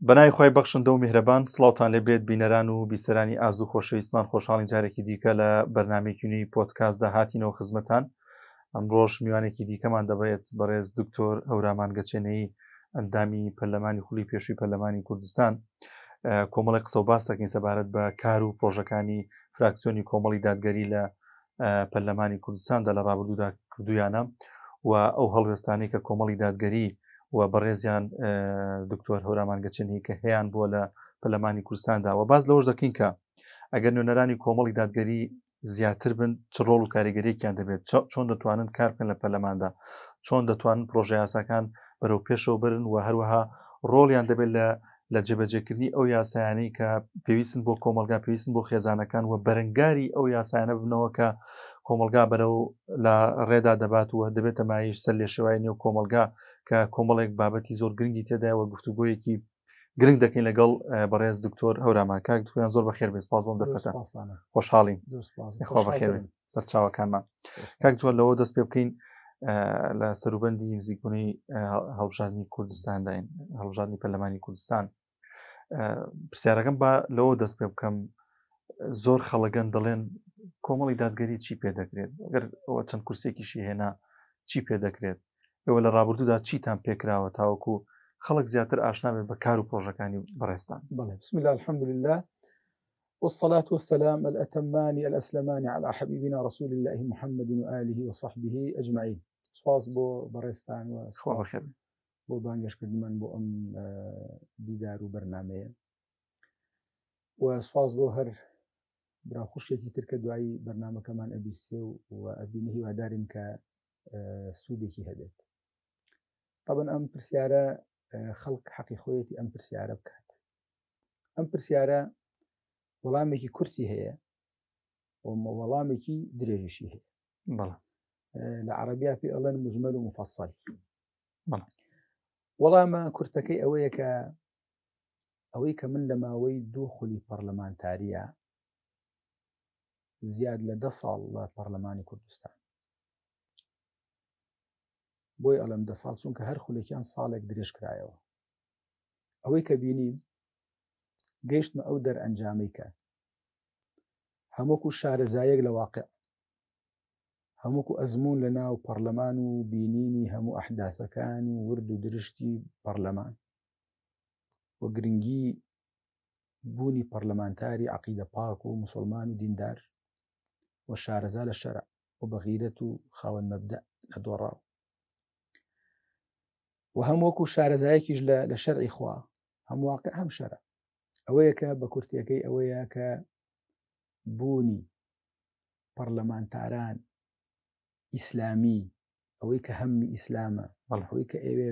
بەنای خۆی بەخشندە و میهرەبان سڵاوتان لەبێت بینەران و بیسەرانی ئازوو خۆشەویستمان خۆشحاڵی جارێکی دیکە لە بەرنامەیەکی پۆدکاستدا هاتینەوە خزمەتان ئەمڕۆژ میوانێکی دیکەمان دەبێت بەڕێز دکتۆر هەورامان گەچێنەی ئەندامی پەرلەمانی خولی پێشووی پەرلەمانی کوردستان کۆمەڵی قسە و باس دەکەین سەبارەت بە کار و پرۆژەکانی فراکسیۆنی کۆمەڵی دادگەری لە پەرلەمانی کوردستاندا لە ڕابردوودا کردویانە و ئەو هەڵوێستانەی کە کۆمەڵی دادگەری و بەڕێزیان دکتۆر هەورامان گەچێنی کە هەیەیان بووە لە پەرلەمانی کوردستاندا و باز لەوەش دەکەین کە ئەگەر نوێنەرانی کۆمەڵی دادگەری زیاتر بن چ ڕۆڵ و کاریگەریەکیان دەبێت چۆن دەتوانن کار بکەن لە پەرلەماندا چۆن دەتوانن پرۆژە یاساکان بەرەو پێشەوە برن و هەروەها ڕۆڵیان دەبێت لە جێبەجێکردنی ئەو یاسایانەی کە پێویستن بۆ کۆمەلگا پێویستن بۆ خێزانەکان و بەرەنگاری ئەو یاسایانە ببنەوە کە کۆمەلگا بەرەو لە ڕێدا دەبات و دەبێتە مایش سەر لێ شێوای نێو کۆمەلگا کە کۆمەڵێک بابەتی زۆر گرنگی تێدایەوە گفتوگۆیەکی گرنگ دەکەین لەگەڵ بەڕێز دکتۆر هەورامان کاک دکتۆریان زۆر بەخێر بێت سپاس بۆم دەکەتە خۆشحاڵین خۆ بەخێر بێت سەرچاوەکانمان کاک جوان لەوە دەست پێ بکەین لە سەروبەندی نزیکبوونی هەڵبژاردننی کوردستانداین هەڵبژاردننی پەرلەمانی کوردستان پرسیارەکەم با لەوە دەست پێ بکەم زۆر خەڵەگەن دەڵێن کۆمەڵی دادگەری چی پێ دەکرێت ئەگەر ئەوە چەند کورسێکیشی هێنا چی پێ دەکرێت ئەوە لە ڕابردوودا چیتان پێکراوە تاوەکو خەڵک زیاتر ئاشنا بێت بە کار و پرۆژەکانی بەڕێستان بسم الله الحمد لله والصلاة والسلام الأتمان الأسلمان على حبيبنا رسول الله محمد وآله وصحبه أجمعين سپاس بۆ بەڕێستان و سپاس بۆ بانگەشکردنمان بۆ ئەم دیدار و بەرنامەیە و سپاس بۆ هەر براخوشێکی تر کە دوایی بەرنامەکەمان ئەبیستێ و ئەبینە هیوادارین کە سوودێکی هەبێت. طبعا ئەم پرسیارە خەڵک حەقی خۆیەتی ئەم پرسیارە بکات. ئەم پرسیارە وەڵامێکی کورتی هەیە و وەڵامێکی درێژیشی هەیە. لە عەرەبیا پێ ئەڵێن مجمەل و مفەسەل. وەڵامە کورتەکەی ئەوەی کە من لە ماوەی 2 خولی پەرلەمانتاریە زیاد لە 10 ساڵ لە پەرلەمانی کوردستان بۆی ئەڵێم 10 ساڵ چونکە هەر خولێکیان ساڵێک درێژ کرایەوە. ئەوەی کە بینیم گەیشتمە ئەو دەرئەنجامەی کە هەمووکو شارەزایەک لە واقع هەمووکو ئەزمون لە ناو پەرلەمان و بینینی هەموو ئەحداسەکان و ورد و درشتی پەرلەمان و گرنگی بوونی پەرلەمانتاری عەقیدە پاک و موسڵمان و دیندار و شارەزا لە شەرع و بەغیرەت و خاوەن مەبدە نەدۆڕاو و هەمووکو شارەزایەکیش لە شەرعی خوا هەم واقع هەم شەرع. ئەوەیە کە بە کورتیەکەی ئەوەیە کە بوونی پەرلەمانتاران ئیسلامی ئەوەی کە هەممی ئیسلامە ئەوەی کە ئێوێ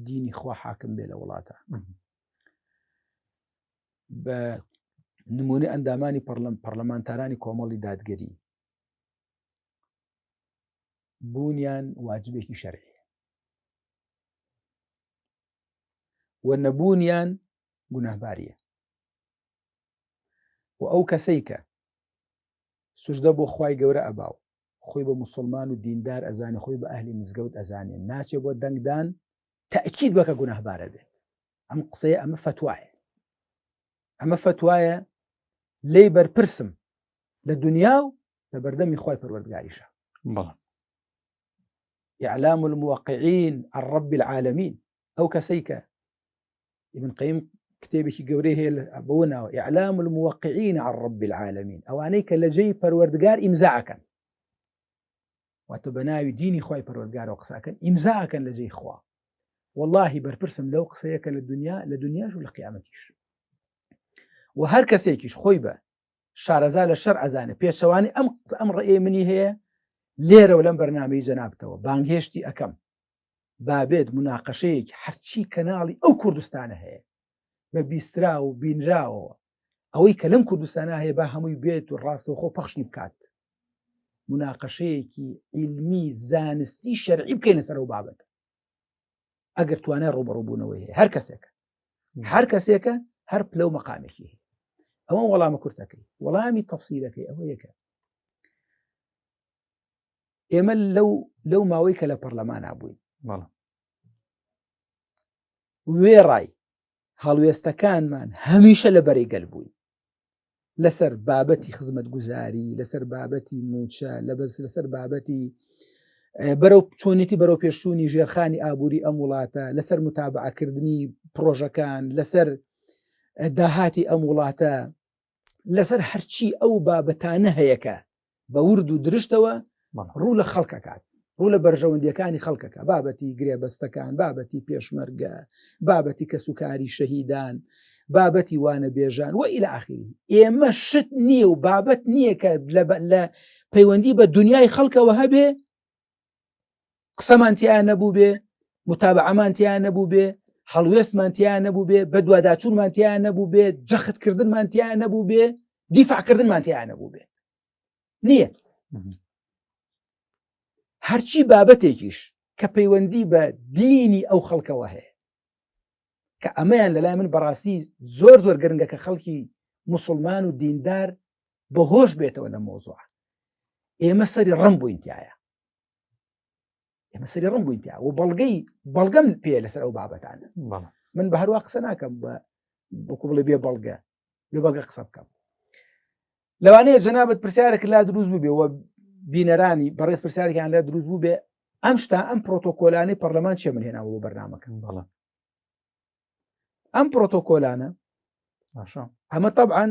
دینی خوا حاکم بێ لە وڵاتە بە نمونە ئەندامانی پەرلەمانتارانی کۆمەڵی دادگەری بوونیان واجبێکی شەرعیە و نەبوونیان گوناهباریە و ئەو کەسەی کە سوژدە بۆ خوای گەورە ئەباو خۆی بە موسڵمان و دیندار ئەزانێ خۆی بە ئەهلی مزگەوت ئەزانێ ناچێ بۆ دەنگدان تەئکید بکە گوناهبارە بێت. ئەم قسەیە ئەمە فتوایە لێی بەرپرسم لە دنیا و لە بەردەمی خوای پەروەردگاریشە. إعلام الموقعين عن رب العالمين ئەو کەسەی کە ابن قەیم کتێبێکی گەورەی هەیە بەوە ناوە إعلام الموقعين عن رب العالمين ئەوانەی کە لە جێی پەروەردگار ئیمزاکەن واتە بە ناوی دینی خوای پەروەردگارەوە قساکەن ئیمزاکەن لە جێی خوا. واللهی بەرپرسم لەو قسەیەکە لە دنیاش و لە قیامەتیش و هەر کەسێکیش خۆی بە شارەزا لە شەرع ئەزانێ پێشەوانی ئەم ڕێی منی هەیە لێرە و لەم بەرنامەی جەنابتەوە بانگهێشتی ئەەکەم بابێت مناقەشەیەکی هەرچی کەناڵی ئەو کوردستانە هەیە بە بیسترا و بینراوەوە ئەوەی کە لەم کوردستانە هەیە با هەمووی بێت و ڕاستەوخۆ پەخشنی بکات مناقەشەیەکی علمی زانستی شەرعی بکەینە سەر ئەو بابەتە ئەگەر توانای ڕوبەڕووبوونەوەی هەیە هەر کەسێکە هەر پلە و مەقامێکی هەیە. ئەوە وەڵامە کورتەکەی. وەڵامی تەفسیلەکەی ئەوەیە کە ئێمە لەو ماوەی کە لە پەرلەمانە بووین وێ ڕای هەڵوێستەکانمان هەمیشە لەبەرەی گەل بووین لەسەر بابەتی خزمەتگوزاری لەسەر بابەتی موچە لەسەر بابەتی بەرەو چۆنیەتی بەرەو پێشچوونی ژێرخانی ئابووری ئەم وڵاتە لەسەر متابعەکردنی پرۆژەکان لەسەر داهاتی ئەم وڵاتە لەسەر هەرچی ئەو بابەتانە هەیەکە بە ورد و درشتەوە ڕوو لە خەڵکەکات ڕوو لە بەرژەوەندیەکانی خەڵکەکە بابەتی گرێبەستەکان بابەتی پێشمەرگە بابەتی کەسوکاری شەهیدان بابەتی وانە بێژان و ئیلە ئاخری ئێمە شت نییە و بابەت نییە کە لە پەیوەندی بە دنیای خەڵکەوە هەبێ قسەمانتیان نەبوو بێ متابعەمانتیان نەبوو بێ هەڵوێستمانتیان نەبوو بێ بە دوواداچوونمانتیان نەبوو بێ جەختکردنمانتیان نەبوو بێ دیفاعکردنمانتیان نەبوو بێ نییە هەرچی بابەتێکیش کە پەیوەندی بە دینی ئەو خەڵکەوە هەیە کە ئەمەیان لەلای من بەڕاستی زۆر زۆر گرنگە کە خەڵکی موسڵمان و دیندار بەهۆش بێتەوە لە مۆزوع ئێمە سەری ڕم بووینتیایە ئێمە سەری ڕم بووینتیا و بەڵگەم پێ لەسەر ئەو بابەتانە من بە هەروە قسە ناکەم بەکو بڵێ بێ بەڵگە قسە بکەم لەوانەیە جەنابەت پرسیارێک لا دروست بوو بێ و بینەرانی بەڕێز پرسیارێکیان لا دروست بوو بێ ئەم شتا ئەم پرۆتۆکۆلانەی پەرلەمان چێ من هێناوە بۆ بەرنامەکەم ئەم پرۆتۆکۆلانە ئەمە طبعاً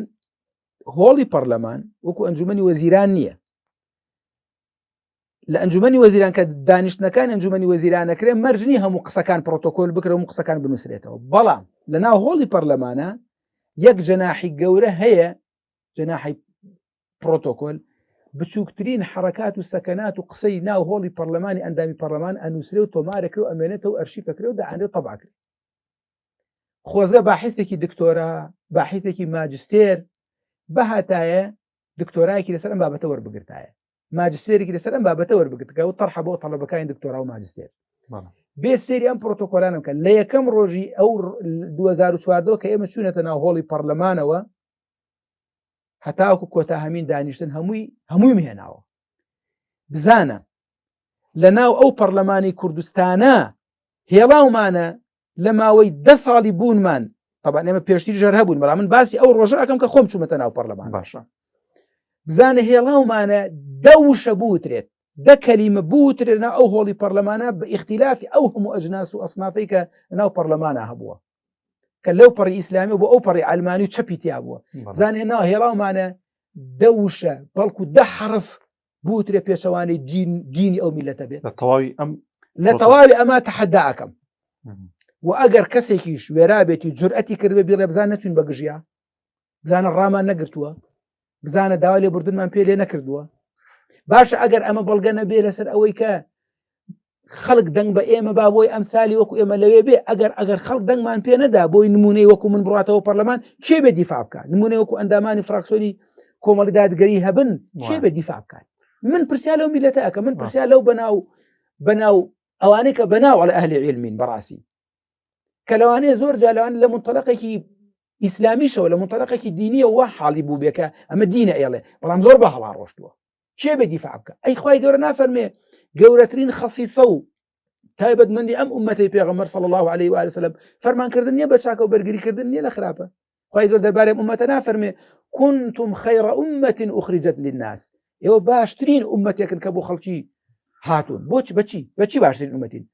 هۆڵی پەرلەمان وەکو ئەنجومەنی وەزیران نییە لە ئەنجومەنی وەزیران کە دانیشتنەکان ئەنجومەنی وەزیرانەکرێ مەرجنی هەموو قسەکان پرۆتۆکۆل بکرێ و قسەکان بنووسرێتەوە بەڵام لەناو هۆڵی پەرلەمانە یەک جەناحی گەورە هەیە جەناحی پرۆتۆکۆل بچووکترین حرکات و سەکەنات و قسەی ناو هۆڵی پەرلەمانی ئەندامی پەرلەمان ئەنووسرێ و تۆمارەکرێ و ئەمێنێتەوە و ئەرشیفەکرێ و داعانرێ و تەبعکرێ خۆزگە باحثێکی دکتۆرا باحثێکی ماجستێر بەهاتایە دکتۆرایەکی لەسەر ئەم بابەتە وەربگرتایە ماجستێرێکی لەسەر ئەم بابەتە وەربگرتکە و تەرحە بۆ تەڵەبەکانی دکتۆرا و ماجستێر بێ سێری ئەم پرۆتۆکۆلانە بکەن لە یەکەم ڕۆژی ئەو 2014 کە ئێمە چوونەتە ناو هۆڵی پەرلەمانەوە هەتاوکو کۆتا هەمین دانیشتن هەمووی مهێناوە بزانە لە ناو ئەو پەرلەمانی کوردستانە هێڵاومانە لە ماوەی 10 ساڵی بوونمان طبعا ئێمە پێشتری ژەر هەبوون بەڵام من باسی ئەو ڕۆژە ئەەکەم کە خۆم چوومەتە ناو پەرلەمان باشە بزانە هێڵاومانە دەوشە بوترێت دە کەلیمە بوترێت ناو ئەو هۆڵی پەرلەمانە بە ئیختیلافی ئەو هەموو ئەجناس و ئەسنافەی کە ناو پەرلەمانە هەبووە کە لەو پەڕی ئیسلامی بۆ ئەو پەڕی ئەلمانی و چەپی تیا بووە زانێ ناو هێڵاومانە دەوشە بەڵکو 10 حرف بوترێ پێچەوانەی دینی ئەو میلەتە بێت لە تەواوی ئەمە تەحەدا ئەکەم و ئەگەر کەسێکیش وێرا بێتی جورئەتی کرد بێ بزان نەچوین بە گژیا بزانە ڕامان نەگرتووە بزانە داوا لێ بردنمان پێ لێ نەکردووە باشە ئەگەر ئەمە بەڵگە نەبێ لەسەر ئەوەی کە خەڵک دەنگ بە ئێمە با بۆی ئەمثالی وەکو ئێمە لەوێ بێ ئەگەر خەڵک دەنگمان پێ نەدا بۆی نمونەی وەکو من بڕاتەوە پەرلەمان چێ بێ دیفاع بکات نمونەی وەکو ئەندامانی فراکسیۆنی کۆمەڵی دادگەری هەبن چێ بێ دیفاع بکات من پرسیار لەو میلەتە ئەەکە من پرسیار لەو بەناو ئەوانەی کە بەناو عەلە ئەهلی عیلمین بەڕاستی کە لەوانەیە زۆر جا لەوان لە منتەلەقێکی ئیسلامیشەوە لە منتەلەقێکی دینیە وە حاڵی بوو بێکە ئەمە دینە ئێڵێ بەڵام زۆر بە هەڵا ڕۆشتووە چێ بێ دیفاع بکە ئەی خوای گەورە نافەرمێ گەورەترین خەسیسە و تایبەتمەندی ئەم ئومەتەی پێغەمبەر صلی الله عليه و آله وسلم فەرمانکردن نییە بە چاکە و بەرگریکردن نییە لە خراپە خوای گەورە دەربارەی ئومەتە نافەرمێ كنتم خير أمة أخرجت للناس ئێوە باشترین ئومەتێکن کە بۆ خەڵکی هاتوون بەچی باشترین ئومەتین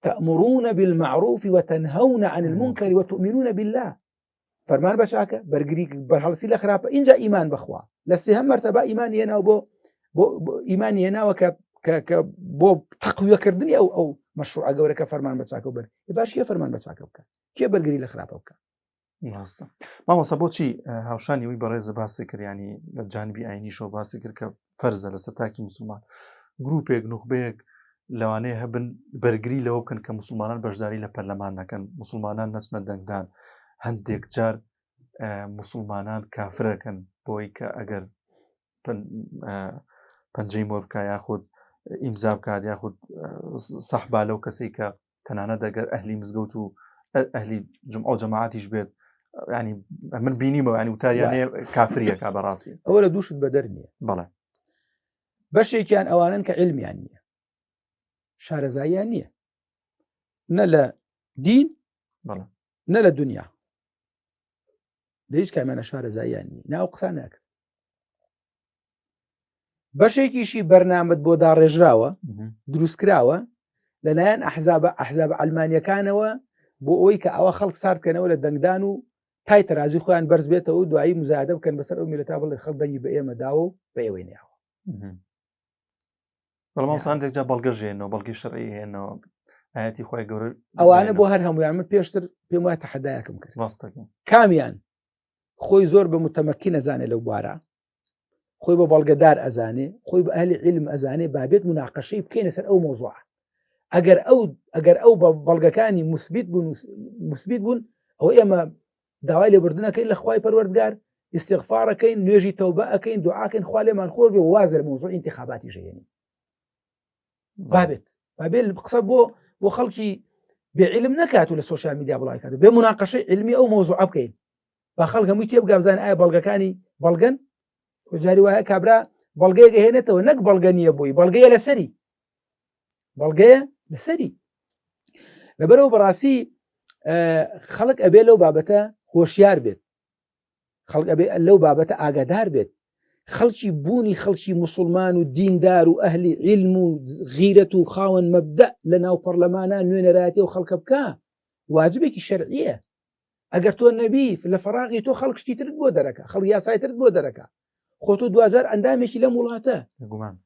تأمرون بالمعروف وتنهون عن المنكر وتؤمنون بالله فرمان بشاكه برگری برهلسی لخرابه اینجا ایمان بخوا لسه مرتبه ایمان ینا و بو ایمان ینا و ک بو تقویه کردنی او مشروع گوره که فرمان بشاكه بر باش کی فرمان بشاكه بک کی برگری لخرابه بک واسطه ما سبوتشي هاوشانی وی برای زباسی کر یعنی جانبی عینی شو باسی کر که فرض لستاکی مسلمان گروپێک نوخبەیەک لەوانەیە هەبن بەرگری لەوە بکەن کە مسلمانان بەشداری لە پەرلەمان نەکەن مسلمانان نەچنە دەنگدان هەندێک جار مسلمانان کافرەکەن بۆی کە ئەگەر پەنجەی مۆر بکە یاخود ئیمزا بکات یاخود سەحبا لەو کەسەی کە تەنانەت ئەگەر ئەهلی مزگەوت و ئەهلی جمع و جەماعەتیش بێت ینی من بینیمەوە ینی وتاریانەیە کافریەکە بەڕاستی ئەوە لە دووشت بەدەر نییە بەڵێ بەشێکیان ئەوانن کە عیلمیان نییە شارەزاییان نییە نە لە دین نە لە دنیا لە هیچ کامیانە شارەزاییانی ناو قسان ناکرد. بەشێکیشی بەرنامەت بۆ داڕێژراوە دروستکراوە لەلایەن ئەحزاب ئەلمانیەکانەوە بۆ ئەوەی کە ئەوە خەڵک ساردکەنەوە لە دەنگدان و تای تەرازی خۆیان بەرز بێتەوە و دوایی مزایدە بکەن بەسەر ئەو میلەتا بڵێ خەڵک دەنگی بە ئێمە داوە و بە ئێوەی نێوە. بەڵام ساندێکجا بەڵگەژێنەوە بەڵگی شەرعی هێنەوە ئاەتی خۆی گەورە ئەوانە بۆ هەر هەمویان من پێشتر پێم وایە تەحەدایەکم کرد ڕاستەکەن کامیان خۆی زۆر بە متەمەکی نەزانێت لەو بوارە خۆی بە بەڵگەدار ئەزانێ خۆی بە ئەهلی علم ئەزانێ بابێت مناقەشەی بکەینە سەر ئەو مۆزوعە ئەگەر ئەو بە بەڵگەکانی مثبت بوون ئەو ئێمە داوای لێبوردنەکەین لە خوای پەروەردگار ئیستیغفارەکەین نوێژی تەوبە ئەکەین دوعاکەین خوا لێمان خۆش بێ وازە لە مۆزوع ئینتیخاباتی ژێنی بابێت قسە بۆ خەڵکی بێعلم نەکات و لە سۆشیال میدیا بڵای کات بێ مناقەشەی علمی ئەو مۆزوع بکەین با خەڵک هەمووی تێبگا بزانێ ئایا بەڵگەکانی بەڵگەن جاری وایە کابرا بەڵگەیەک هێنێتەوە نەک بەڵگە نییە بووی بەڵگەیە لەسەری بەڵگەیە لەسەری لەبەرەوە بەڕاستی خەڵک ئەبێ لەو بابەتە هۆشیار بێت خەڵک ئەبێ لەو بابەتە ئاگادار بێت خەڵکی بوونی خەڵکی موسڵمان و دیندار و ئەهلی علم و غیرەت و خاوەن مەبدە لە ناو پەرلەمانە نوێنەرایەتی و خەڵکە بکە واجبێکی شەرعیە ئەگەر تۆ نەبی لە فەراغی تۆ خەڵک شتیترت بۆ دەرەکە خەڵک یاسایترت بۆ دەرەکە خۆ تۆ دوجار ئەندامێکی لەم وڵاتە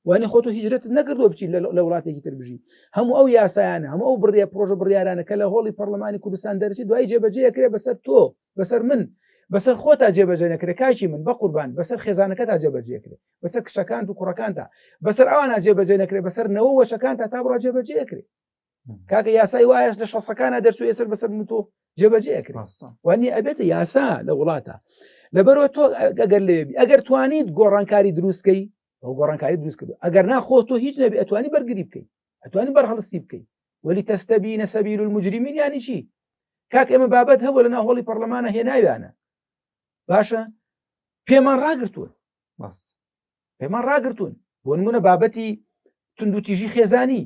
وانێ خۆ تۆ هیجرەتت نەکردووە بچیت لە وڵاتێکی تر بژی هەموو ئەو یاسایانە هەموو ئەو پرۆژە بڕیارانە کە لە هۆڵی پەرلەمانی کوردستان دەرچی دوای جێبەجێەکرێ بەسەر تۆ بەسەر من بەسەر خۆتا جێبەجێ نەکرێ کاکی من بە قوربان بەسەر خێزانەکە تا جێبەجێکرێ بەسەر کشەکان و کوڕەکانتا بەسەر ئەوانە جێبەجێ نەکرێ بەسەر نەوە وەشەکانتا تا بڕا جێبەجێکرێ کاکە یاسای وایە لە شەسەکانە دەرچوو ێسەر بەسەر من تۆ جێبەجێکرێ وانی ئەبێتە یاسا لە وڵاتە لەبەرەوە تۆ ئەگەر لێبی ئەگەر توانیت گۆڕانکاری دروستکەی ئەو گۆڕانکاری دروست کردو ئەگەر ناخۆ تۆ هیچ نەبی ئەتوانی بەرگری بکەیت ئەتوانی بەرهەڵستی بکەیت وەلی تەستەبینە سەبیل المجرمین یانی چی کاک ئێمە بابەت هەبوو لە ناو هۆڵی پەرلەمانە هێناویانە باشە پێمان ڕاگرتوون پێمان ڕاگرتوون بۆ نمونە بابەتی توندوتیژی خێزانی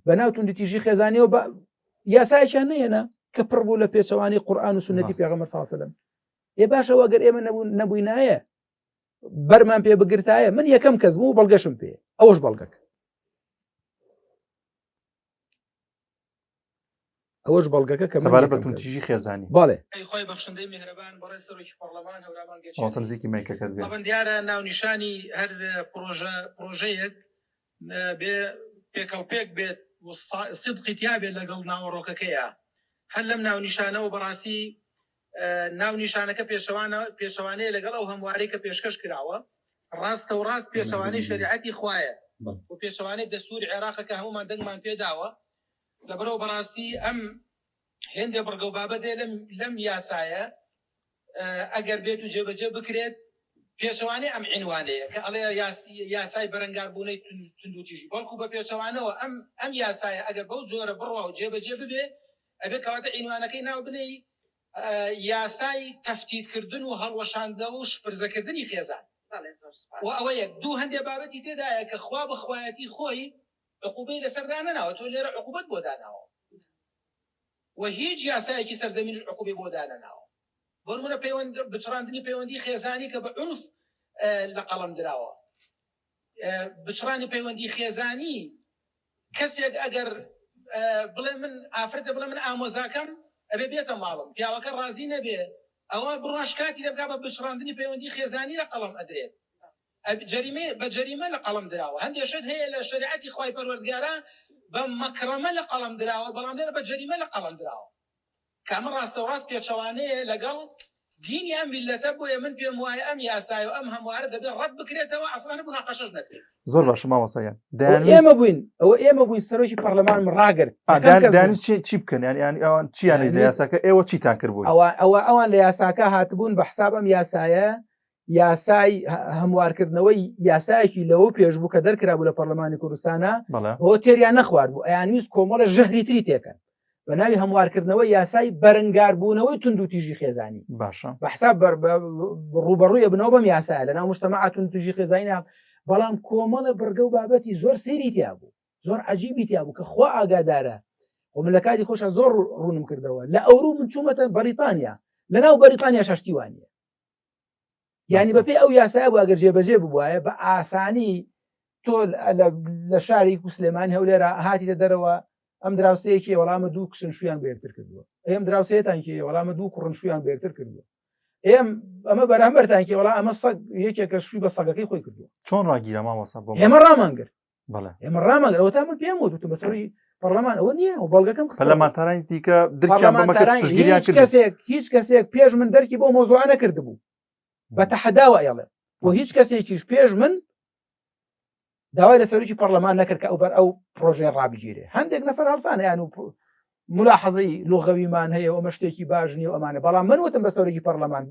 بە ناو توندوتیژی خێزانیەوە یاسایەکیان نەهێنا کە پڕ بوو لە پێچەوانی قورئان و سنەتی پێغەمبەر صلی الله علیه وسلم ێ باشەوە ئەگەر ئێمە نەبووینایە بەرمان پێ بگرتایە من یەکەم کەس بوو بەڵگەشم پێ ئەوەش بەڵگەک ئەوەش بەڵگەکە کە سەبارەت بە توندوتیژی خێزانی باڵێ خۆی بەخشندەی میهرەبان بەڕێز سەرۆکی پەرلەمان هەورمان ئەوسە نزیکی مایکەکەت بێ طبعاً دیارە ناونیشانی هەر پرۆژەیەک بێ پێکەڵپێک بێت سیدقی تیا بێت لەگەڵ ناوەڕۆکەکەیە هەر لەم ناونیشانەوە بەڕاستی ناونیشانەکە پێشەوانەیە لەگەڵ ئەو هەموارەی کە پێشکەش کراوە ڕاستە و ڕاست پێشەوانەی شریعەتی خوایە و پێشەوانەی دەستوری عێراقە کە هەمومان دەنگمان پێداوە لەبەرەوە بەڕاستی ئەم هێندە بڕگە و بابەتێ لەم یاسایە ئەگەر بێت و جێبەجێ بکرێت پێشەوانەی ئەم عنوانەیە کە ئەڵێ یاسای بەرەنگاربوونەی توندوتیژی بەڵکو بە پێچەوانەوە ئەم یاسایە ئەگەر بەو جۆرە بڕوا و جێبەجێ ببێ ئەبێ کەواتە عنوانەکەی ناو بنێی یاسای تەفتیتکردن و هەڵوەشاندە و شپرزەکردنی خێزان و ئەوە یەک دوو هەندێک بابەتی تێدایە کە خوا بەخوایەتی خۆی عقوبەی لەسەردا نەناوە تۆ لێرە عقوبەت بۆ داناوە و هیچ یاسایەکی سەرزەمینیش عقوبەی بۆ دانەناوە بۆ نمونە بچڕاندنی پەیوەندی خێزانی کە بە عنف لە قەڵەم دراوە بچڕانی پەیوەندی خێزانی کەسێک ئەگەر بڵێ من ئافرەتە بڵێ من ئامۆزاکەم ئەبێ بێتە ماڵم پیاوەکە ڕازی نەبێ ئەوە بڕۆژ کاتی دەبگا بە بچڕاندنی پەیوەندی خێزانی لە قەڵەم ئەدرێت بە جەریمە لە قەڵەم دراوە هەندێشت هەیە لە شریعەتی خوای پەروەردگارە بە مەکرەمە لە قەڵەم دراوە بەڵام لێرە بە جەریمە لە قەڵەم دراوە کامە ڕاستە و ڕاست پێچەوانەیە لەگەڵ دینی ئەم میلەتە بۆیە من پێم وایە ئەم یاسای و ئەم هەموارە دەبێت ڕەت بکرێتەوە ئەسڵانە مناقەشەش نەکرێت زۆر باشە مامۆستایان ئێمە بووین سەرۆکی پەرلەمان ڕاگرت دانیست چی بکەن ینی ئەوان چیانەی لە یاساکە ئێوە چیتان کردبووی ئەوان لە یاساکە هاتبوون بە حساب ئەم یاسایە یاسای هەموارکردنەوەی یاسایەکی لەوە پێش بوو کە دەرکرابوو لە پەرلەمانی کوردستانە ئەوە تێریان نەخوارد بوو ئەیان ویست کۆمەڵە ژەهری تری تێکەن بە ناوی هەموارکردنەوە یاسای بەرەنگاربوونەوەی توندوتیژی خێزانی باشە بە حساب ڕوبەڕوویە بنەوە بەم یاسایە لە ناو مجتەمەعات توندوتیژی خێزانی بەڵام کۆمەڵە بەرگە و بابەتی زۆر سەیری تیا بوو زۆر عەجیبی تیا بوو کە خوا ئاگادارە ومن لە کاتی خۆشە زۆر ڕوونم کردەوە لە ئەوروو من چوومەتە بەریتانیا لەناو بەریتانیا شەشتیوانە یعنی بەپێ ئەو یاسایە بوو ئەگەر جێبەجێ ببوایە بە ئاسانی تۆ لە شاری سلێمانی هەولێرە هاتیتە دەرەوە ئەم دراوسەیەکی وەڵامە دوو کشن شویان بە یەکتر کردووە ئەم دراوسەیەتان کێ وەڵامە دوو کوڕن شویان بە یەکتر کردووە ئەمە بەرامبەرتان کێ وەڵام ئەمە سەگ یەکێکە شووی بە سەگەکەی خۆی کردووە چۆن ڕاگیرە مامۆستا بۆ ئێمە ڕامانگرت بەڵێ ئێمە ڕامانگرت ئەوە تا من پێم وتم بەسەری پەرلەمان ئەوە نییە و بەڵگەکەم پەرلەمانتارانی دیکە درکیان بەمەکە پشتگیریان کرد هیچ کەسێک پێش من دەرکی بۆ مۆزوعە نەکرد بوو بە تەحەداوە ئێڵێ و هیچ کەسێکیش پێش من داوای لە سەرۆکی پەرلەمان نەکرد کە ئەو پرۆژەیە ڕابگیرێ هەندێک نەفەر هەڵسان یان و ملاحەزەی لۆغەویمان هەیە ئەمە شتێکی باش نیە و ئەمانە بەڵام من وتم بە سەرۆکی پەرلەمان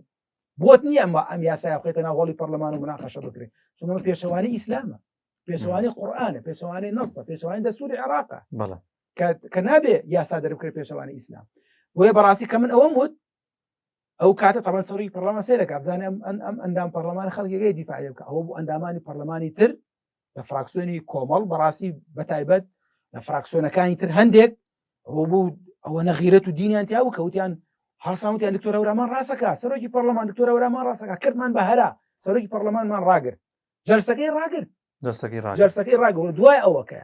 بۆت نییە ئەم یاسایە بخێتە ناو هۆڵی پەرلەمان و مناقەشە بکرێت چون ئەمە پێشەوانی ئیسلامە پێشەوانی قورئانە پێشەوانی نەسە پێشەوانی دەستوری عێراقە کە نابێ یاسا دەربکرێت پێشەوانی ئیسلام بۆیە بەڕاستی کە من ئەوەم وت ئەو کاتە تەبەن سەرۆکی پەرلەمان سێرەکە بزانێ ئەم ئەندام پەرلەمانی خەڵکێکی دیفاعی بکە ئەوە بوو ئەندامانی پەرلەمانی تر لە فراکسیۆنی کۆمەڵ بەڕاستی بەتایبەت لە فراکسیۆنەکانی تر هەندێک ئەوە بوو ئەوە نەغیرەت و دینیان تیا و کەوتیان هەڵساوتیان دکتۆرە هەورامان ڕاستەکە سەرۆکی پەرلەمان دکتۆرە هەورامان ڕاستەکە کردمان بە هەرا سەرۆکی پەرلەمانمان ڕاگرت جەلسەکەی ڕاگرت جەلسەکەی ڕاگرت دوای ئەوەکە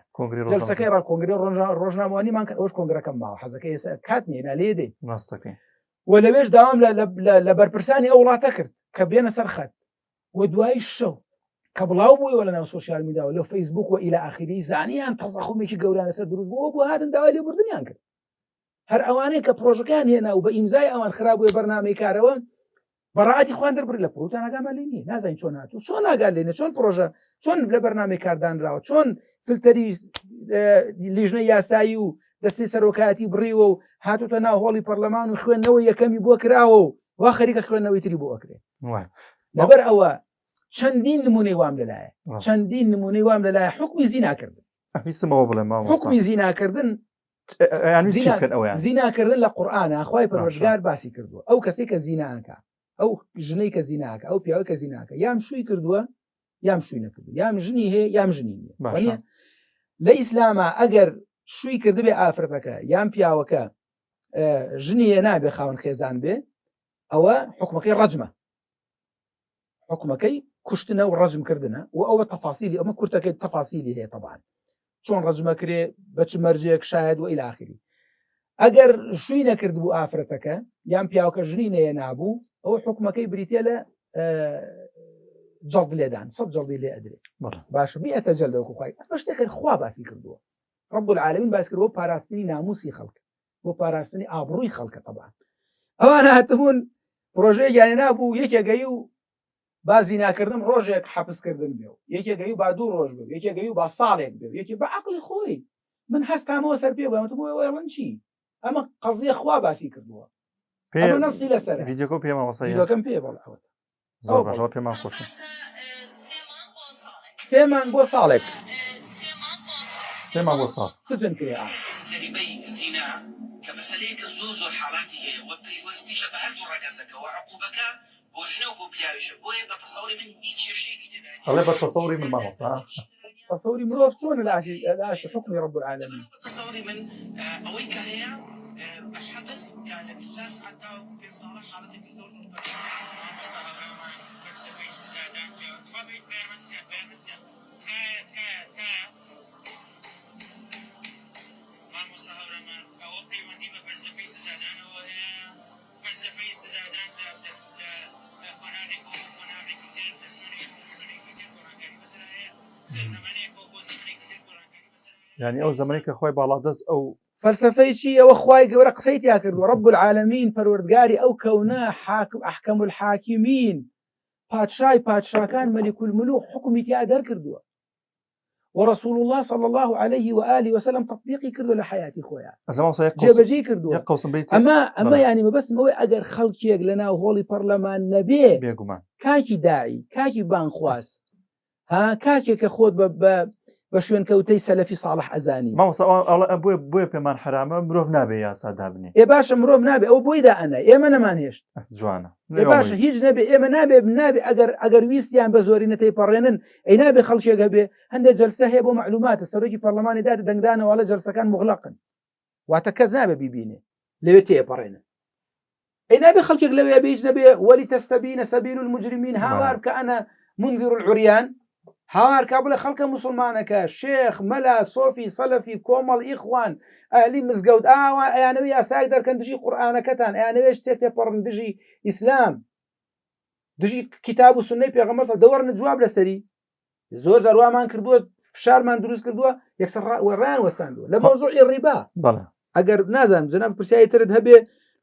جەلسەکەی کۆنگری ڕۆژنامەوانیمان کە ئەوش کۆنگرەکەم ماوە حەزەکەی ئێستا کات نیە لێ دێ ڕاستەکەی و لەوێش داوام لە بەرپرسانی ئەو وڵاتە کرد کە بێنە سەر خەت و دوای شەو کە بڵاو بوویەوە لەناو سۆشیال میدیاوە لە فەیسبوک و ئیلا ئاخری زانیان تەزەخومێکی گەورانە سەر دروست بووە بۆ هاتن داوای لێبوردنیان کرد هەر ئەوانەیە کە پرۆژەکان هێنا و بە ئیمزای ئەوان خراپبووە بەرنامەی کارەوە بەڕاعەتی خوان دەربڕی لە پرۆتان ئاگامان لێ نییە نازانین چۆن هاتوو چۆن ناگات لێنێ چۆن پرۆژە چۆن لە بەرنامەی کاردانراوە چۆن فلتەری لیژنەی یاسایی و دەستی سەرۆکایەتی بڕیوە و هاتوتە ناو هۆڵی پەرلەمان و خوێندنەوەی یەکەمی بۆ کراوە و وا خەریکە خوێندنەوەی تری بۆ ئەکرێت لەبەر ئەوە چەندین نمونەی وام لەلایە چەندین نمونەی وام لەلایە حکمی زیناکردن حکمی زیناکردن زیناکردن لە قورئانە خوای پەروەردگار باسی کردووە ئەو کەسێک کە زیناکە ئەو ژنەی کە زیناکە ئەو پیاوەی کە زیناکە یام شووی کردووە یام شووی نەکردو یام ژنی هەیە یام ژنی نییە لە ئیسلامە ئەگەر شووی کردبێ ئافرەتەکە یان پیاوەکە ژنیە نابێ خاوەن خێزان بێ ئەوە حکومەکەی ڕەجمە حکومەکەی کوشتنە و ڕەجمکردنە و ئەوە تەفاسیلی ئەمە کورتەکەی تەفاسیلی هەیە طبعاً چۆن ڕەجمەکرێ بە چ مەرجێک شاید و ئیلا ئاخری ئەگەر شووی نەکرد بوو ئافرەتەکە یان پیاوەکە ژنی نەیە نابوو ئەوە حکومەکەی بریتە لە جەڵد لێدان 100 جەڵدی لێ ئەدرێت باشە 100 جەلد وەکوخوای ئەمە شتێکە خوا باسی کردووە رب العالمین باس کردووە پاراستنی ناموسی خەڵک بۆ پاراستنی ئابڕووی خەڵکە طبعاً ئەوانە هاتبوون پرۆژەیەکیان نابوو یەکێگەی و بازی ناکردم ڕۆژێک حەبسکردن بێ و یەکێگەی و با 2 ڕۆژ بێ یەکێگەی و با ساڵێک بێ یەکی بە عەقڵی خۆی من هەستامەوە سەر پێ بڵێم بۆ وێڵن چی ئەمە قەزیە خوا باسی کردووە ئەمە نەسی لەسەر ڤیدیۆکە پێما وەسایە ڤیدیۆکەم پێ بڵێ زۆر باشەوە پێمان خۆشە 3 مانگ بۆ ساڵێک 3 مانگ بۆ ساڵ سجن کرێ جريمي زنا كمسألة كزوز والحالات هي وبيوستي شبه هردو رجزك وعقوبك وشنو بو بيعيش بوي بتصوري من هيك شيء كده هلا بتصوري من ما صح تصوري مروف شلون الاشي حكم رب العالمين تصوري من اويك هي بحبس كان الاساس حتى وكبي صالح حالتي في زوج فلسفه استزادات خبي بيرمت يعني أو زمانك أخوي بالعدس أو فلسفەی چی ئەوە خوای گەورە قسەی تیا کردووە رب العالمین پەروەردگاری ئەو کەونە ئەحکەم الحاکمین پادشای پادشاکان مەلیک الملوک حکمی تیا دەرکردووە ورسول الله صلى الله عليه وآله وسلم تطبيقي كردو لحياتي خويا جێبەجێ کردووە ئەمە يعني مەبەستم ئەوەی ئەگەر خەڵکێک لەناو هۆڵی پەرلەمان نەبێ کاکی داعی کاکی بانخواست ها کاکێک کە خۆت بە شوێن کەوتەی سەلەفی صالح ئەزانی بۆیە پێمان حرامە مرۆڤ نابێ یاسا دابنێ باشە مرۆڤ نابێ ئەو بۆی دائەنە ئێمە نەمان هێشت جوانە باشە هیچ نەبێ ئێمە نابێ ئەگەر ویستیان بە زۆری نەتەی پەڕێنن ئەی نابێ خەڵکێک هەبێ هەندێک جەلسە هەیە بۆ معلوماتە سەرۆکی پەرلەمانی دادە دەنگدانەوە لە جەلسەکان مغلقن واتە کەس نابێ بیبینێ لەوێ تێپەڕێنە ئەی نابێ خەڵکێک لەوێ بێ هیچ نەبێ وەلی تەستەبینە سەبیل المجرمین هاوار بکە ئەنە منذر العریان هاوار کا بڵێ خەڵکە موسڵمانەکە شێخ مەلا سۆفی سەلەفی کۆمەڵ ئیخوان ئەهلی مزگەوت ئاوا ئەیانەوەی یاساک دەرکەن دژی قورئانەکەتان ئەیانەوێ شتێک تێپەڕن دژی ئیسلام دژی کتاب و سنەی پێغەمبەر دەوەرنە جواب لەسەری زۆر زەروامان کردووە فشارمان دروست کردووە یەکسەر ڕان وەستاندووە لە مۆزوعی ڕیبا ئەگەر نازانم جەناب پرسیایی ترت هەبێ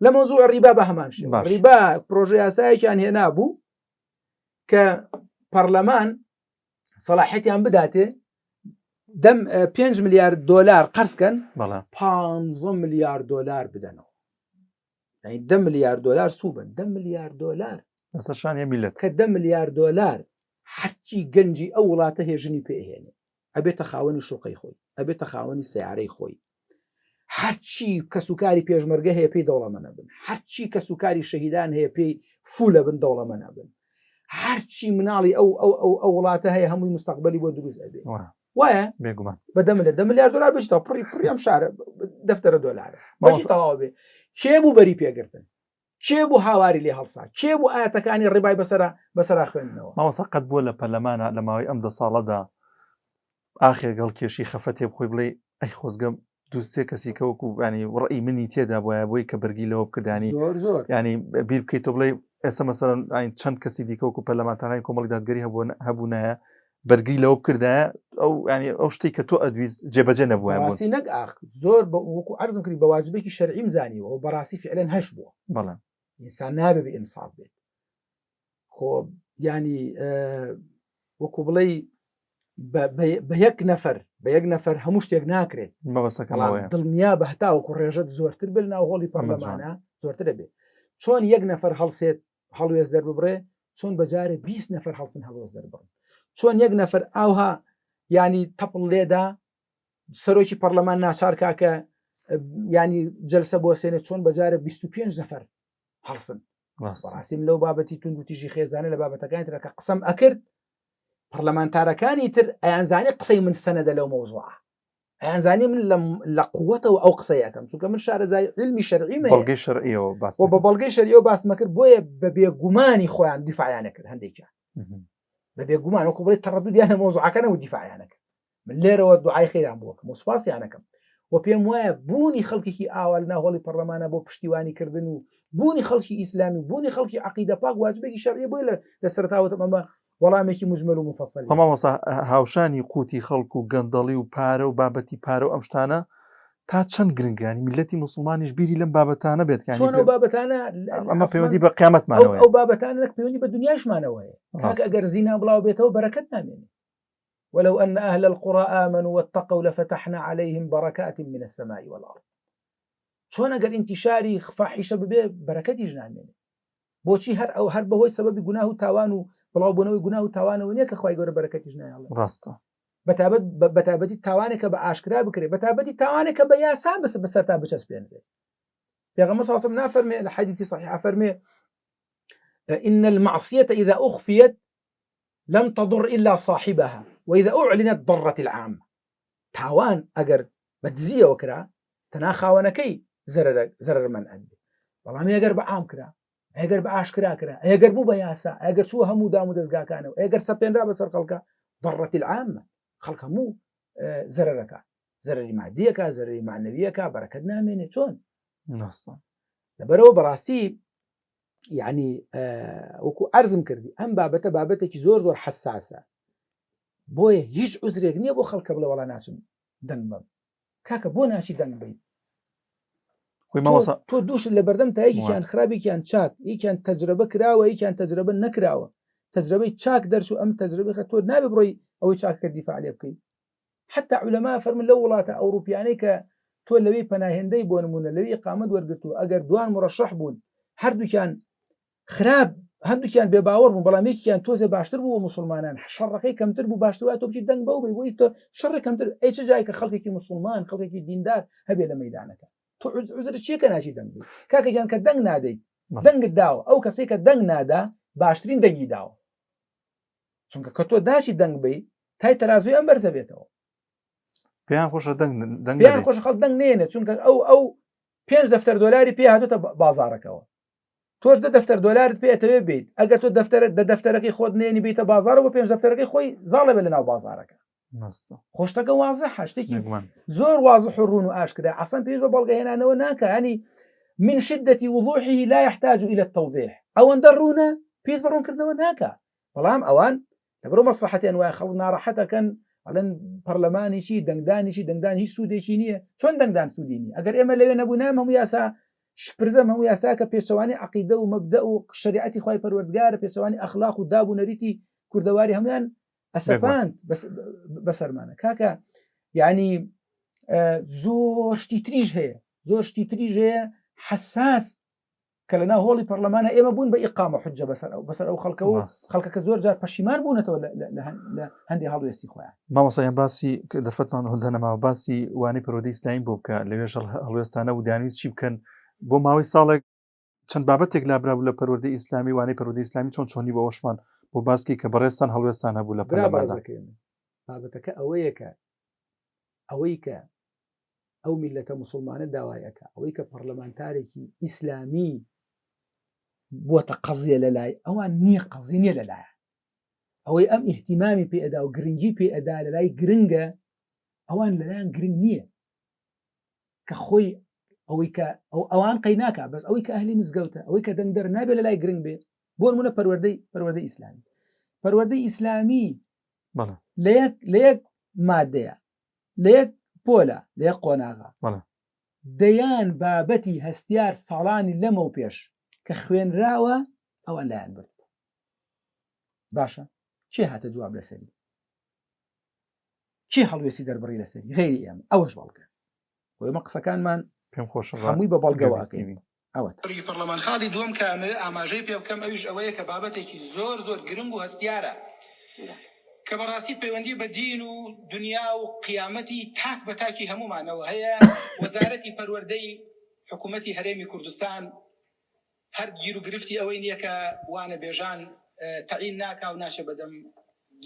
لە مۆزوع ڕیبا بە هەمان شێوە ڕیبا پرۆژە یاسایەکیان هێنا بوو کە پەرلەمان سەلاحیەتیان بداتێ 5 ملیارد دلار قەرزکەن 15 ملیارد دلار بدەنەوە 10 ملیارد دلار سوبن 10 ملیارد دلار دەسەرشانیە میلەت کە 10 ملیارد دلار هەرچی گەنجی ئەو وڵاتە هێژنی پێهێنێ ئەبێتە خاوەنی شوقەی خۆی ئەبێتە خاوەنی سیارەی خۆی هەرچی کەسوکاری پێشمەرگە هەیە پێی دەوڵەمەنە بن هەرچی کەسوکاری شەهیدان هەیە پێی فولە بن دەوڵەمەنە بن هەرچی مناڵی ئەو وڵاتە هەیە هەمووی مستەقبەلی بۆ دروست ئەبێ وایە بێگومان بە 10 ملیارد دلار بچێتەوە پڕی ئەم شارە دەفتەرە دۆلارە بەچی تەواو بێ کێ بوو بەری پێگرتن کێ بوو هاواری لێ هەڵسا کێ بوو ئاەتەکانی ڕێبای بەسەرا خوێندنەوە مامۆستا قەت بووە لە پەرلەمانە لە ماوەی ئەم 10 ساڵەدا ئاخر گەڵ کێشی خەفەتێ بخۆی بڵێ ئەی خۆزگەم دووسێ کەسی کەوەکو ینی ڕئی منی تێدا بۆیە بۆی کە بەرگی لەوە بکردانی زۆر ینی بیر بکەیت تۆ بڵێ ئێستا مەسەرەن چەند کەسی دیکەوەکو پەرلەمانتانانی کۆمەڵی دادگەری هەبوونایە بەرگی لەوە بکردایە ئەو ینی ئەو شتێک کە تۆ ئەدویست جێبەجێ نەبووە بەڕاستی نەک ئاخ زۆر وەکو عەرزم کردی بە واجبێکی شەرعیم زانیوە و بەڕاستی فعلەن هەش بووە بەڵێ ئینسان نابێ بە ئینساف بێت خۆ ینی وەکو بڵێ بە یەک نەفەر هەموو شتێک ناکرێت دڵنیا بە هەتاوەکو ڕێژەت زۆرتر بن ناو هۆڵی پەرلەمانە زۆرتر دەبێت چۆن یەک نەفەر هەڵسێت هەڵوێز دەرببڕێ چۆن بەجارێ 20 نەفەر هەڵسن هەڵوێز دەربڕن چۆن یەک نەفەر ئاوها ینی تەپڵ لێدا سەرۆکی پەرلەمان ناچار کاکە ینی جەلسە بۆ سێنێت چۆن بەجارە 25 نەفەر هەڵسن ڕاستیم لەو بابەتی تونند و تیژی خێزانە لە بابەتەکانی ترەکە قسەم ئەکرد پەرلەمانتارەکانی تر ئەیانزانێ قسەی من سەنەدە لەو مەوزوعە ئەیانزانی من لە قووەتەوە ئەو قسەیەکەم چونکە من شارەزای علمی شەرعی بەڵگەی شەرعیەوە باس بە بەڵگەی شەرعیەوە باسمە کرد بۆیە بە بێگومانی خۆیان دیفاعیانە کرد هەندێکیان بە بێگومان وەکو بڵێ تەڕەدودیانە مەوزوعەکە نەبوو دیفاعیانە کرد من لێرەوە دوعای خێران بووەکەم و سوپاسیانەکەم و پێم وایە بوونی خەڵکێکی ئاوا لە ناوهۆڵی پەرلەمانە بۆ پشتیوانی کردن و بوونی خەڵکی ئیسلامی بوونی خەڵکی عەقیدە پاک واجبێکی شەرعی بۆی لە سەرتاوەتەم ئەمە وەڵامێکی مجمل و مفەسەل مامۆستا هاوشانی قوتی خەڵک و گەندەڵی و پارە و بابەتی پارە و ئەم شتانە تا چەند گرنگانی میلەتی موسڵمانیش بیری لەم بابەتانە بێت چۆن ئەو بابەتانە ئەمە پەیوەندی بە قیامەتمانەوە ئەو بابەتانە پەیوەندی بە دنیاشمانەوەیە ئەگەر زینا بڵاو بێتەوە بەرەکەت نامێنێ ولو أن أهل القرى آمنوا واتقوا لفتحنا عليهم بركات من السماء والأرض چۆن ئەگەر ئینتیشاری فاحیشە ببێ بەرەکەتیش نامێنێ بۆچی هەر بەهۆی سەبەبی گوناه و تاوان و بڵاوبوونەوەی گوناه و تاوانەوە نییە کە خوای گەورە بەرەکەتیش نایڵێ ڕاستە بەتابەتی تاوانێکە بە ئاشکرا بکرێت بەتابەتی تاوانێکە بە یاسا بەسەرتا بچەسپێنرێت پێغەمبەر صلی الله علیه و سلم نافەرمێ لە حەدیثی صحیح فەرمێ إن المعصية إذا أخفيت لم تضر إلا صاحبها وإذا أعلنت ضرت العامة تاوان أجر بتزيه وكرا تناخاونكي زرر من أنبي والله ما يجر بعام كرا يجر بعاشكرا كرا يجر بو بياسا يجر شو همو دامو دزقا كانوا يجر سبين رابع سر خلقا ضرت العامة خلقها مو زررك زرري معديك زرري معنويك بركتنا من شون نصا لبرو براسي يعني وكو أرزم كردي أم بابتك زور حساسة بۆیە هیچ عوزرێک نییە بۆ خەڵکە بڵێ وەڵا ناچم دەنگ بم کاکە بۆ ناچی دەنگ بین تۆ دووشت لە بەردەم تا یەکێکیان خراپێکیان چاک یەکیان تەجربە کراوە یەکیان تەجربە نەکراوە تەجربەی چاک دەرچوو ئەم تەجربەی تۆ نابێ بڕۆی ئەوەی چاککە دیفاع لێ بکەیت حتا عولەما فەرمن لەو وڵاتە ئەوروپیانەی کە تۆ لەوەی پەناهێندەی بۆ نمونە لەوەی ئیقامەت وەرگرتووە ئەگەر دوان مڕەشەح بوون هەردووکیان خراپ هەندووکیان بێ باوەڕ بوون بەڵام یەکیان تۆزێ باشتر بوو مسلمانان شەڕەکەی کەمتر بوو باشتر وای تۆ بچیت دەنگ بەو بێ بۆی تۆ شەڕی کەمتر ئەی چ جای کە خەڵکێکی مسلمان خەڵکێکی دیندار هەبێ لە مەیدانەکە تۆ عوزر چیەکە ناچی دەنگ بی کاکە گیان کە دەنگ نادەیت دەنگت داوە ئەو کەسێک کە دەنگ نادا باشترین دەنگی داوە چونکە کە تۆ داچی دەنگ بی تای تەرازوی ئەم بەرزە بێتەوە پێیان خۆشە دەنگ پێیان خۆش خەڵک دەنگ نێنێت چونکە ئەو 5 دەفتەر دۆلاری پێ هاتوتە بازارەکەەوە تۆش دەفتەر دۆلارت پێێتەوێ بیت ئەگەر تۆ دەفتەرەکەی خۆت نێنی بیتە بازارەوە 5 دەفتەرەکەی خۆی زاڵە بێ لە ناو بازارەکە خۆشتەکە وازە شتێکی زۆر واضح و ڕوون و ئاشکرا عەسەن پێویست بە بەڵگەهێنانەوە ناکە هەنی من شدة وضوحه لا يحتاج إلى التوضيح ئەوەندە ڕوونە پێویست بە ڕوونکردنەوە ناکە بەڵام ئەوان لەبەرەوە مەسلحەتیان وایە خەڵک ناڕەحەتەکەن ئەڵێن پەرلەمانێکی دەنگدان هیچ سوودێکی نییە چۆن دەنگدان سوودی نیە ئەگەر ئێمە لەوێ نەبوونام هەموو یاسا شپرزەم هەموو یاسا کە پێچەوانی عەقیدە و مەبدە و شریعەتی خوای پەروەردگارە پێچەوانی ئەخلاق و دابوونەریتی کوردەواری هەمویان ئەسەپاند بەسەرمانە کاکە یعنی زۆر شتی تریش هەیە حساس کە لەنا هۆڵی پەرلەمانە ئێمە بوون بە ئیقامە حجە بەسەر ئەو خەڵکەکە زۆر جار پەشیمان بوونەتەوە لە هەندی هەڵوێستی خۆیان مامۆستایان باسی دەرفەتمان هەندەنەما باسی وانەی پەروەردەی ئیسلامی بۆ بکە لەوێژ هەڵوێستانە و دانویست چی بکەن بۆ ماوەی ساڵێک چەند بابەتێک لابرابوو لە پەروەردەی ئیسلامی وانەی پەروەردەی ئیسلامی چۆنی بە ئەوشمان بۆ باسکی کە بەڕێستان هەڵوێستان هەبوو لە پەرلەماندا بابەتەکە ئەوەی کە ئەو میلەتە موسڵمانە داوایەکە ئەوەی کە پەرلەمانتارێکی ئیسلامی بۆتە قەزیە لەلای ئەوان نییە قەزیە لەلایە ئەوەی ئەم ئیحتیمامی پێئەدا و گرنگی پێئەدا لەلای گرنگە ئەوان لەلایەن گرنگ نییە کە خۆی ئەوەی کە ئەوان قەیناکە بەس ئەوەی کە ئەهلی مزگەوتە ئەوەی کە دەنگدەر نابێت لەلای گرنگ بێت بۆ نمونە پەروەردەی ئیسلامی پەروەردەی ئیسلامی لە یەک مادەیە لە یەک پۆلە لە یەک قۆناغا دەیان بابەتی هەستیار ساڵانی لەمە و پێش کە خوێنراوە ئەوان لایەن برد باشە چی هاتە جواب لەسەری چی هەڵوێسی دەربڕی لەسەری غێری ئێمە ئەوەش بەڵگە ئێمە قسەکانمان پێم خۆش هەمووی بە بەڵگەوەکەوی ئەوە پەرلەمان خاڵی دووەم کە ئاماژەی پێ بکەم ئەویش ئەوەیە کە بابەتێکی زۆر گرنگ و هەستیارە کە بەڕاستی پەیوەندی بە دین و دنیا و قیامەتی تاک بە تاکی هەمومانەوە هەیە وەزارەتی پەروەردەی حکوومەتی هەرێمی کوردستان هەر گیر و گرفتی ئەوەی نییە کە وانە بێژان تەعین ناکا و ناشە بەدەم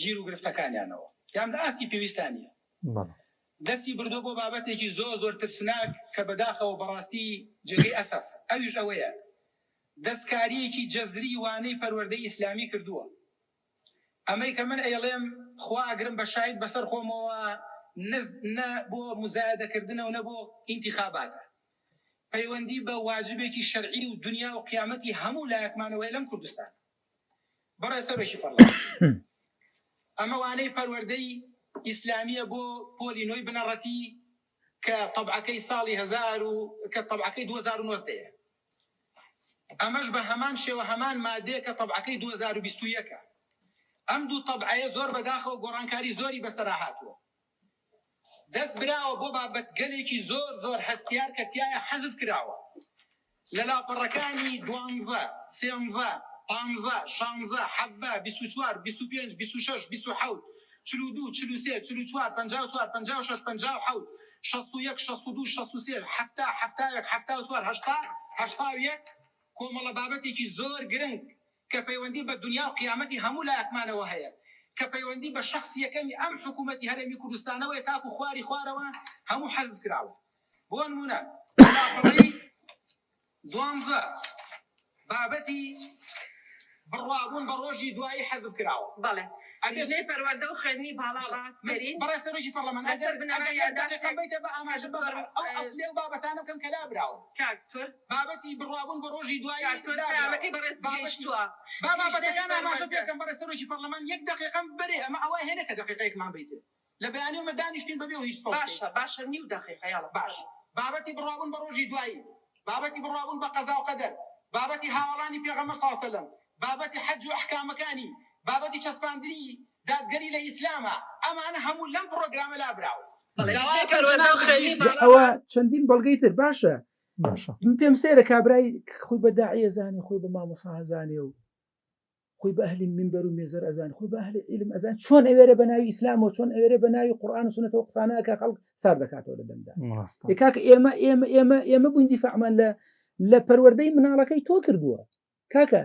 گیر و گرفتەکانیانەوە یان لە ئاسی پێویستانیە دەستی بردو بۆ بابەتێکی زۆر ترسناک کە بەداخەوە بەڕاستی جێگەی ئەسەف ئەویش ئەوەیە دەستکاریەکی جەزری وانەی پەروەردەی ئیسلامی کردووە ئەمەی کە من ئەیڵێم خوا ئەگرم بە شاید بەسەر خۆمەوە نە بۆ مزایدەکردنەوە نە بۆ ئینتیخاباتە پەیوەندی بە واجبێکی شەرعی و دنیا و قیامەتی هەموو لایەکمانەوەی لەم کوردستان بەڕێسەرێکی پەرلەمان ئەمە وانەی پەروەردەی ئیسلامیە بۆ پۆلی نۆی بنەڕەتی کە طەبعەکەی ساڵی 1000 و کە طەبعەکەی 2009 ئەمەش بە هەمان شێوە هەمان مادەیە کە طەبعەکەی 2021 ئەم دوو طەبعەیە زۆر بەداخەوە گۆڕانکاری زۆری بەسەرا هاتووە دەست براوە بۆ بابەت گەلێکی زۆر هەستیار کە تایە حەذف کراوە لە لاپەڕەکانی 12 13 15 16 17 24 25 26 27 42 43 44 54 56 57 61 62 63 70 71 74 81 کۆمەڵە بابەتێکی زۆر گرنگ کە پەیوەندی بە دنیا و قیامەتی هەموو لایەکمانەوە هەیە کە پەیوەندی بە شخص یەکەمی ئەم حکوومەتی هەرێمی کوردستانەوەی تاکو خواری خوارەوە هەموو حەذف کراوە بۆ نمونە لاپەڕەی 12 بابەتی بڕوابوون بە ڕۆژی دوایی حەذف کراوە بەڵێ ئەبێ پەروەردە و خوێندنی باڵا باسکەرین بەڕێسەرۆکی پەرلەمان ئەگەر دقیقە بیتە بە ئاماژە ئەو ئەسلێ و بابەتانە بکەم کە لابراوە کاکتۆر بابەتی بڕوابوون بە ڕۆژی دوایی ئەمەکەی بەڕێز گەیشتووە بابەتەکان ئاماژە پێکەم بەڕێسەرۆکی پەرلەمان یەک دقیقەم بەرێ ئەمە ئەوە هێنە کە دقیقەیەکمان بیتێ لە بەیانیەوە دانیشتین بەبێ و هیچ باشە نیو دقیقە یاڵە باش بابەتی بڕوابوون بە ڕۆژی دوایی بابەتی بڕوابوون بە قەزا و قەدەر بابەتی هاوڵانی پێغەمبەر صلی الله علیه وسلم بابەتی حەج و ئەحکامەکانی بابەتی چەسپاندنی دادگەری لە ئیسلامە ئەمانە هەموو لەم پرۆگرامە لابراوە ئەوە چەندین بەڵگەی تر باشە پێم سێرە کابرای خۆی بە داعیە زانێ خۆی بە مامۆستا ئەزانێ و خۆی بە ئەهلی منبەر و مێزەر ئەزان خۆی بە ئەهلی عیلم ئەزان چۆن ئەوێرە بە ناوی ئیسلامەوە چۆن ئەوێرە بە ناوی قورئان و سونەتەوە قسانەکە خەڵک سار دەکاتەوە لە دەمدا کاکە ئێمە بووین دیفاعمان لە پەروەردەی مناڵەکەی تۆ کردووە کاکە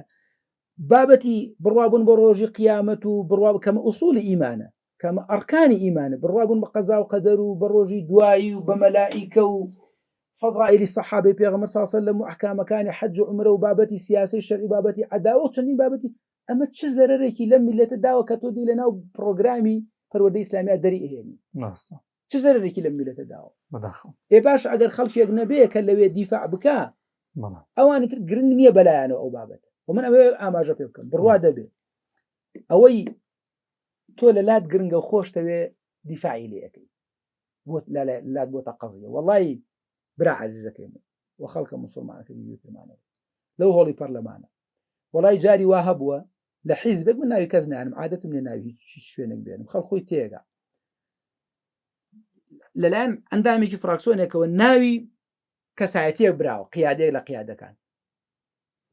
بابەتی بڕوابوون بۆ ڕۆژی قیامەت و بڕوا کەمە ئوسولی ئیمانە کەمە ئەرکانی ئیمانە بڕوابوون بە قەزا و قەدەر و بە ڕۆژی دوایی و بە مەلائیکە و فەضائیلی سەحابەی پێغەمبەر صلی الله علیه و سلم و ئەحکامەکانی حەج و عومرە و بابەتی سیاسی شەرعی بابەتی عەداوە و چەندین بابەتی ئەمە چ زەرەرێکی لەم میلەتە داوە کە تۆ دی لەناو پرۆگرامی پەروەردەی ئیسلامیا دەریئێنی چ زەرەرێکی لەم میلەتە داوە ئێ باش ئەگەر خەڵکێک نەبێ کە لەوێ دیفاع بکە ئەوانتر گرنگ نییە بەلایەنەوە ئەو بابەتە و من ئەوێ ئاماژە پێ بکەم بڕوا دەبێ ئەوەی تۆ لە لات گرنگە و خۆشتەوێ دیفاعی لێەکەی بۆ لات بۆتە قەزیە وەڵی برا عەزیزەکەی من و خەڵکە موسڵمانەکە پێمانەوە لەو هۆڵی پەرلەمانە وەڵی جاری وا هەبووە لە حیزبێک من ناوی کەس نانم عادەتم لێ ناوی شوێنێک بێنم خەڵخۆی تێگا لەلایەن ئەندامێکی فراکسۆنێکەوە ناوی کەسایەتیەک براوە قیادەیەک لە قیادەکان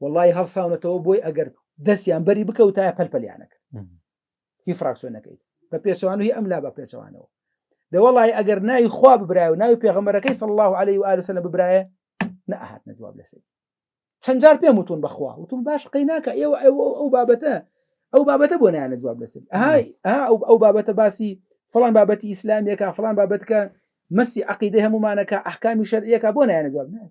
وەڵی هەڵساونەتەوە بۆی ئەگەر دەستیان بەری بکەوتایە پەلپەلیانەکە هی فراکسۆنەکەی بە پێچەوان و هی ئەملا بە پێچەوانەوە دەوەڵی ئەگەر ناوی خوا ببرایە و ناوی پێغەمبەرەکەی صلی الله علیه و آله وسلم ببرایە نەهات نەجواب لەسەر چەند جار پێم وتون بەخوا وتون باش قەیناکە ئێوە ئەو بابەتە بۆ نایانە جواب لەسەر ئەو بابەتە باسی فڵان بابەتی ئیسلامیەکە فڵان بابەتکە مەسی عەقیدەی هەمومانەکە ئەحکامی شەرعیەکە بۆ نایانە جواب نایە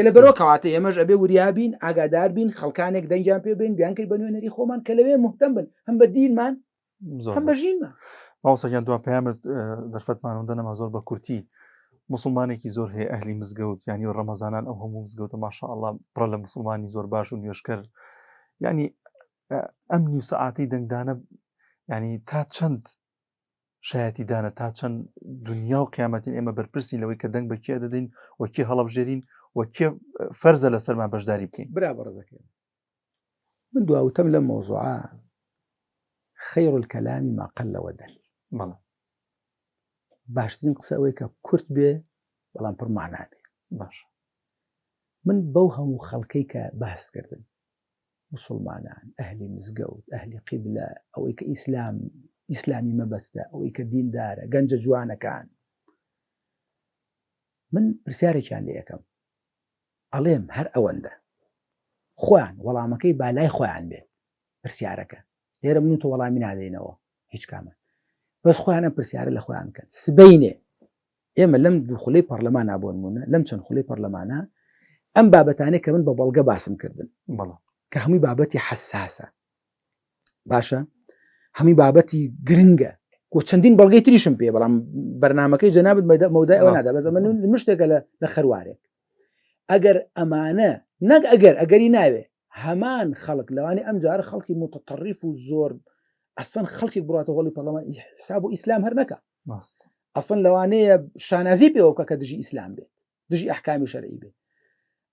لە بەرەوە کەواتە ئێمەش ئەبێ وریابین ئاگادار بین خەڵکانێک دەنجیان پێ بین بیانکەی بە نوێنەری خۆمان کە لەوێ مهتەم بن هەم بە دینمان هەم بە ژینمان باوسەکیان دو پەیامت دەرفەتمانەوە دەنەما زۆر بە کورتی مسلمانێکی زۆر هەیە ئەهلی مزگەوت ینی و ڕەمەزانان ئەو هەموو مزگەوتە ماشاءالله پڕە لە مسلمانی زۆر باش و نوێشکەر ینی ئەمنی و سەعاتی دەنگدانە ینی تا چەند شایەتی دانە تا چەند دنیا و قیامەتین ئێمە بەرپرسی لەوەی کە دەنگ بە کێ دەدەین وەکێ هەڵەبژێرین وەکێ فەرزە لەسەرمان بەشداری بکەین برا بەڕێزەکەی من دواوتەم لە مۆزوعە خەیر الکەلام ما قل ودل باشترین قسە ئەوەی کە کورت بێ بەڵام پڕ مانا بێ باش من بەو هەموو خەڵکەی کە باسکردن مسلمانان ئەهلی مزگەوت ئەهلی قیبلە ئەوەی کە ئیسلامی مەبەستە ئەوەی کە دیندارە گەنجە جوانەکان من پرسیارێکیان لێ یەکەم ئەڵێم هەر ئەوەندە خۆیان وەڵامەکەی بالای خۆیان بێت پرسیارەکە لێرە من تۆ وەڵامی نادەینەوە هیچ کامە بەس خۆیانە پرسیارە لە خۆیان کەن سبەینێ ئێمە لەم دوو خولەی پەرلەمانە بۆنمونە لەم چەند خولەی پەرلەمانە ئەم بابەتانەی کە من بە بەڵگە باسم کردن کە هەمووی بابەتی حساسە باشە هەمووی بابەتی گرنگە و چەندین بەڵگەی تریشم پێ بەڵام بەرنامەکەی جەنابەت مەودای ئەوە نادا بەزە من مشتێکە لە خەروارێک ئەگەر ئەمانە نەک ئەگەری ناوێ هەمان خەڵک لەوانی ئەم جارە خەڵکی متطەریف و زۆر ئەسەن خەڵکی بڕاتە هۆڵی پەرلەمان حساب و ئیسلام هەر نەکە ئەسەن لەوانەیە شانازی پێوە بکە کە دژی ئیسلام بێت دژی ئەحکامی شەرعی بێت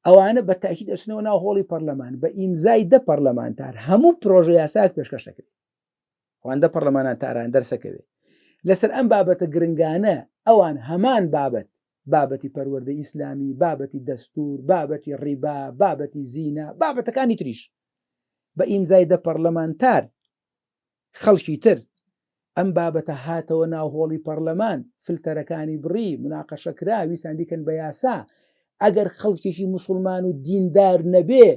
ئەوانە بە تاکید ئەچنەوە ناو هۆڵی پەرلەمان بە ئیمزای دە پەرلەمانتار هەموو پرۆژە یاساک پێشکەشەکرێت ئەوەندە پەرلەمانان تاران دەرسەکەوێت لەسەر ئەم بابەتە گرنگانە ئەوان هەمان بابەتی پەروەردەی ئیسلامی بابەتی دەستور بابەتی ڕیبا بابەتی زینە بابەتەکانی تریش بە ئیمزای دە پەرلەمانتار خەڵکی تر ئەم بابەتە هاتەوە ناو هۆڵی پەرلەمان فلتەرەکانی بڕی مناقەشەکرا ویسان بیکەن بە یاسا ئەگەر خەڵکێکی مسلمان و دیندار نەبێ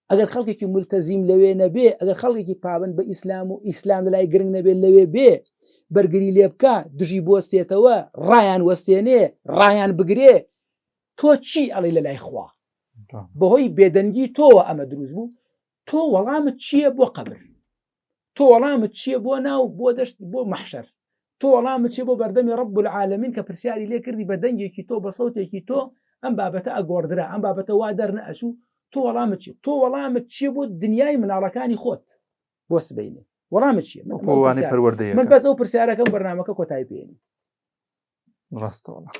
ئەگەر خەڵکێکی ملتەزیم لەوێ نەبێ ئەگەر خەڵکێکی پابند بە ئیسلام و ئیسلام لەلای گرنگ نەبێت لەوێ بێ بەرگری لێ بکە دژی بۆستێتەوە ڕایان وەستێنێ ڕایان بگرێ تۆ چی ئەڵێ لەلای خوا بەهۆی بێدەنگی تۆوە ئەمە دروست بوو تۆ وەڵامت چییە بۆ قەبر تۆ وەڵامت چییە بۆ ناو بۆ دەشت بۆ مەحشەر تۆ وەڵامت چیە بۆ بەردەمی ڕەب العالەمین کە پرسیاری لێ کردی بە دەنگێکی تۆ بە سەوتێکی تۆ ئەم بابەتە ئەگۆڕدرا ئەم بابەتە وا دەرنەئەچوو تۆ وەڵامت چی تۆ وەڵامت چیە بۆ دنیای مناڵەکانی خۆت بۆ سبەینێ وەڵامت چیە من بەس ئەو پرسیارەکەم بەرنامەکە کۆتایی پێێنی ڕاستەوەڵە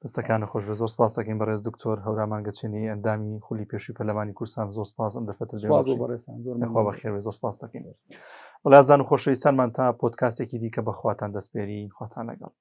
دەستەکانە خۆش بە زۆر سپاس دەکەین بەڕێز دکتۆر هەورامان گەچێنی ئەندامی خولی پێشووی پەرلەمانی کوردستان زۆر سپاس ئەم دەرفەتە خوا بەخێر زۆر سپاس دەکەین بەڵێ ئازان و خۆشەویستانمان تا پۆدکاستێکی دیکە بەخواتان دەستپێرین خواتان لەگەڵ